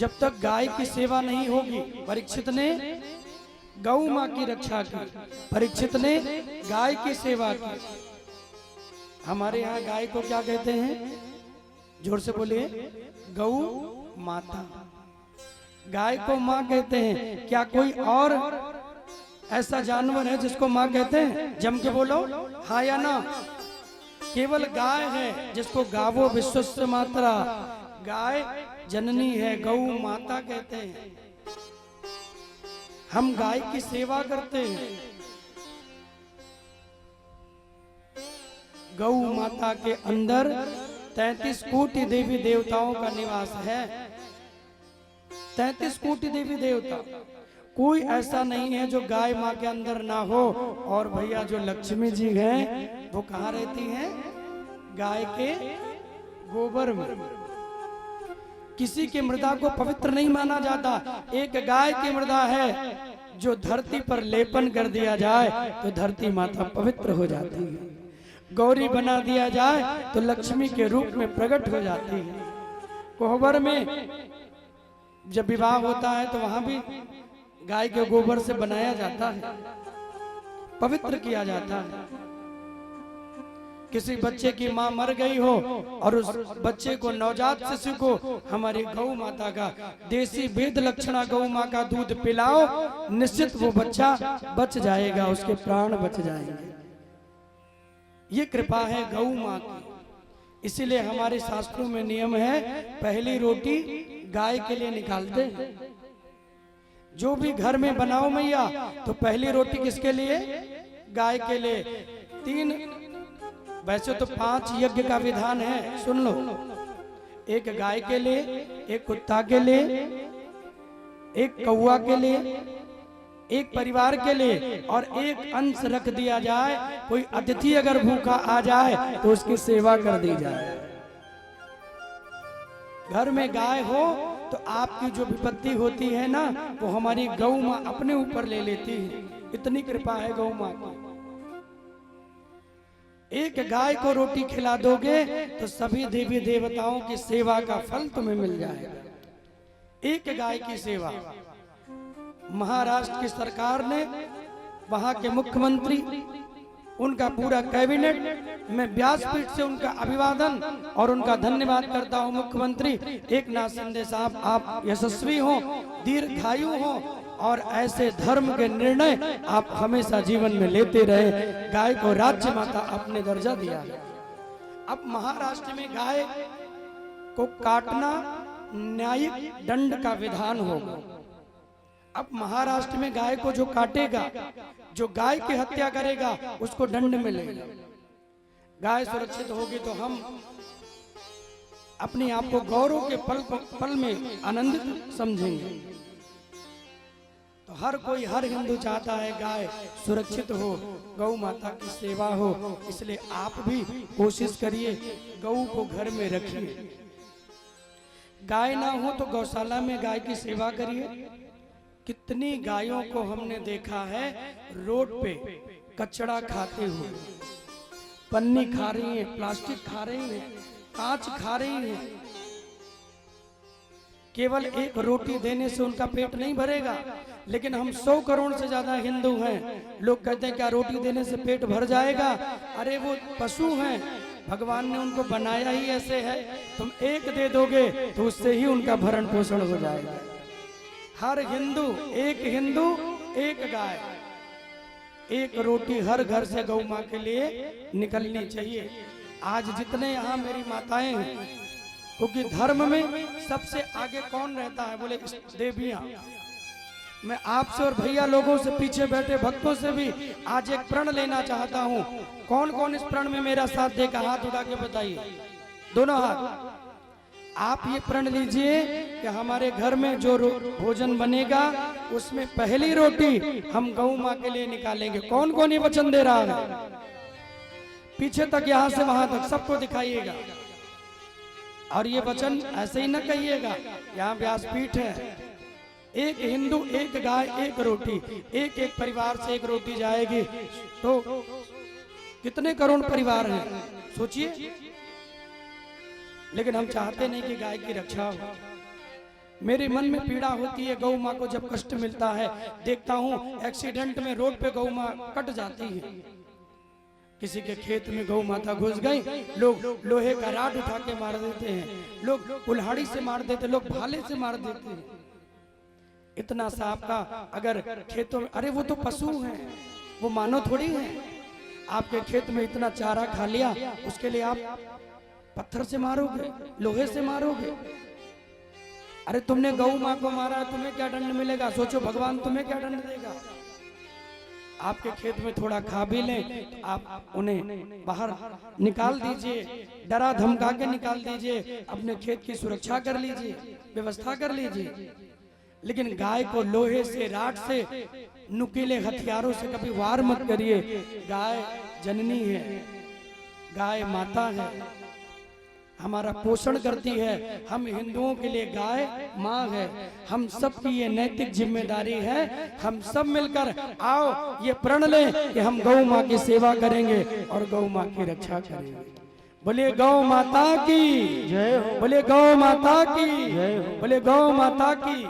जब तक गाय की सेवा नहीं होगी, परीक्षित ने गौ माँ की रक्षा की, परीक्षित ने गाय की सेवा की। हमारे यहाँ गाय को क्या कहते हैं? जोर से बोलिए, गौ माता। गाय को माँ कहते हैं। क्या कोई और ऐसा जानवर है जिसको माँ कहते हैं? जम के बोलो हाँ या ना। केवल गाय है जिसको गावो विश्वस्य मात्रा, गाय जननी है, गौ माता कहते हैं। हम गाय की सेवा करते हैं। गौ माता के अंदर 33 कोटि देवी देवताओं का निवास है। 33 कोटि देवी देवता, कोई ऐसा नहीं है जो गाय माँ के अंदर ना हो। और भैया जो लक्ष्मी जी हैं वो कहाँ रहती हैं? गाय के गोबर में। किसी की मृदा को पवित्र नहीं माना जाता। एक गाय की मृदा है जो धरती पर लेपन कर दिया जाए तो धरती माता पवित्र हो जाती है। गौरी बना दिया जाए तो लक्ष्मी के रूप में प्रकट हो जाती है। कोहबर में जब विवाह होता है तो वहां भी गाय के गोबर से बनाया जाता है, पवित्र किया जाता है। किसी बच्चे की मां मर गई हो और उस बच्चे को, नवजात शिशु को हमारी गौ माता का देसी वेद लक्षणा गौ मां का दूध पिलाओ, निश्चित वो बच्चा बच जाएगा, उसके प्राण बच जाएंगे। ये कृपा है गौ मां की। इसीलिए हमारे शास्त्रों में नियम है, पहली रोटी गाय के लिए निकालते हैं। जो भी घर में बनाओ मैया तो पहली रोटी किसके लिए? गाय के लिए। 3, वैसे तो 5 यज्ञ का विधान है, सुन लो। एक गाय के लिए, एक कुत्ता के लिए, एक कौवा के लिए, एक परिवार के लिए, और एक अंश रख दिया जाए। कोई अतिथि अगर भूखा आ जाए तो उसकी सेवा कर दी जाए। घर में गाय हो तो आपकी जो विपत्ति होती है ना, वो हमारी गौ माँ अपने ऊपर ले लेती है। इतनी कृपा है गौ माँ की। एक गाय को रोटी खिला दोगे तो सभी देवी देवताओं की सेवा का फल तुम्हें मिल जाएगा। एक गाय की सेवा। महाराष्ट्र की सरकार ने, वहां के मुख्यमंत्री, उनका पूरा कैबिनेट, मैं व्यासपीठ से उनका अभिवादन और उनका धन्यवाद करता हूं। मुख्यमंत्री एकनाथ शिंदे साहब, आप यशस्वी हो, दीर्घायु हो और ऐसे धर्म के निर्णय आप हमेशा जीवन में लेते रहे। गाय को राज्य माता अपने दर्जा दिया है। अब महाराष्ट्र में गाय को काटना न्यायिक दंड का विधान होगा। अब महाराष्ट्र में गाय को जो काटेगा, जो गाय की हत्या करेगा, उसको दंड मिलेगा। गाय सुरक्षित होगी तो हम अपने आप को गौरव के पल में आनंदित समझेंगे। तो हर कोई, हर हिंदू चाहता है गाय सुरक्षित हो, गौ माता की सेवा हो। इसलिए आप भी कोशिश करिए, गौ को घर में रखिए। गाय ना हो तो गौशाला में गाय की सेवा करिए। कितनी गायों को हमने देखा है रोड पे कचड़ा खाते हुए, पन्नी खा रही है, प्लास्टिक खा रही है, कांच खा रही है। केवल एक रोटी देने से उनका पेट नहीं भरेगा। लेकिन हम 100 करोड़ से ज्यादा हिंदू हैं। लोग कहते हैं क्या रोटी देने से पेट भर जाएगा? अरे वो पशु हैं, भगवान ने उनको बनाया ही ऐसे है। तुम एक दे दोगे तो उससे ही उनका भरण पोषण हो जाएगा। हर हिंदू, एक गाय, एक रोटी हर घर से गौ माँ के लिए निकलनी चाहिए। आज जितने यहाँ मेरी माताएं हैं, क्योंकि धर्म में सबसे आगे कौन रहता है? बोले देवियां। मैं आपसे और भैया लोगों से, पीछे बैठे भक्तों से भी आज एक प्रण लेना चाहता हूँ। कौन कौन इस प्रण में मेरा साथ देगा? हाथ उठा के बताइए, दोनों हाथ। आप ये प्रण लीजिए कि हमारे घर में जो भोजन बनेगा उसमें पहली रोटी हम गौ माँ के लिए निकालेंगे। कौन कौन ये वचन दे रहा है? पीछे तक, यहाँ से वहां तक सबको दिखाइएगा। और ये वचन ऐसे ही न कहिएगा, यहाँ व्यासपीठ है। एक हिंदू, एक गाय, एक रोटी, एक एक परिवार से एक रोटी जाएगी तो कितने करोड़ परिवार हैं, सोचिए। लेकिन हम चाहते नहीं कि गाय की रक्षा हो। मेरे मन में पीड़ा होती है गौ माँ को जब कष्ट मिलता है, देखता हूँ एक्सीडेंट में रोड पे गौ माँ कट जाती है। किसी के खेत में गौ माता घुस गई, लोग लोहे का राड उठा के मार देते हैं, लोग कुल्हाड़ी से मार देते, लोग भाले से मार देते हैं। इतना सा आपका अगर खेतों में, अरे वो तो पशु हैं, वो मानव थोड़ी है। आपके खेत में इतना चारा खा लिया, उसके लिए आप पत्थर से मारोगे, लोहे से मारोगे? अरे तुमने गौ माँ को मारा, तुम्हें क्या दंड मिलेगा? सोचो भगवान तुम्हें क्या दंड देगा। आपके खेत में थोड़ा खा भी लें तो आप उन्हें बाहर निकाल दीजिए, डरा धमका के निकाल दीजिए, अपने खेत की सुरक्षा कर लीजिए, व्यवस्था कर लीजिए। लेकिन गाय को लोहे से, राड से, नुकीले हथियारों से कभी वार मत करिए। गाय जननी है, गाय माता है, हमारा पोषण करती है। हम हिंदुओं के लिए गाय माँ है। हम सब की ये नैतिक जिम्मेदारी है, हम सब मिलकर आओ ये प्रण लें कि हम गौ माँ की सेवा करेंगे और गौ माँ की रक्षा करेंगे। बोले गौ माता की जय हो, बोले गौ माता की जय हो, बोले गौ माता की।